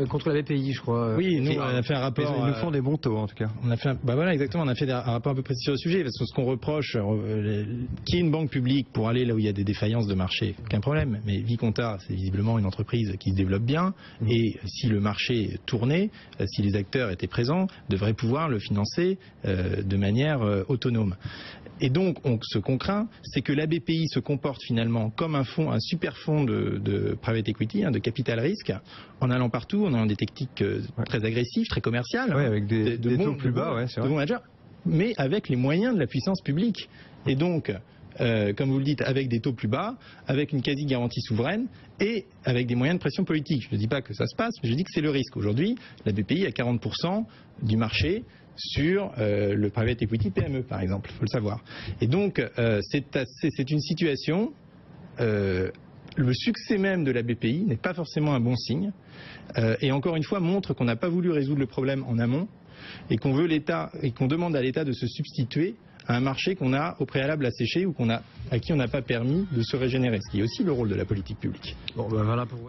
contre la BPI, je crois. Oui, nous on a fait un rapport. Ils nous font des bons taux en tout cas. On a fait voilà, exactement, on a fait un rapport un peu précis sur le sujet, parce que ce qu'on reproche, qui est une banque publique pour aller là où il y a des défaillances de marché, aucun problème. Mais Viconta, c'est visiblement une entreprise qui se développe bien, et si le marché tournait, si les acteurs étaient présents, devraient pouvoir le financer de manière autonome. Et donc, ce qu'on craint, c'est que la BPI se comporte finalement comme un fonds, un super fonds de private equity, de capital risque, en allant partout, en ayant des techniques très agressives, très commerciales, avec des taux plus bas, c'est vrai. De bons managers, mais avec les moyens de la puissance publique. Et donc, comme vous le dites, avec des taux plus bas, avec une quasi-garantie souveraine et avec des moyens de pression politique. Je ne dis pas que ça se passe, mais je dis que c'est le risque. Aujourd'hui, la BPI a 40% du marché sur le private equity PME, par exemple, il faut le savoir. Et donc, c'est une situation... le succès même de la BPI n'est pas forcément un bon signe, et encore une fois montre qu'on n'a pas voulu résoudre le problème en amont, et qu'on veut l'État, et qu'on demande à l'État de se substituer à un marché qu'on a au préalable asséché ou à qui on n'a pas permis de se régénérer, ce qui est aussi le rôle de la politique publique. Bon, voilà pour...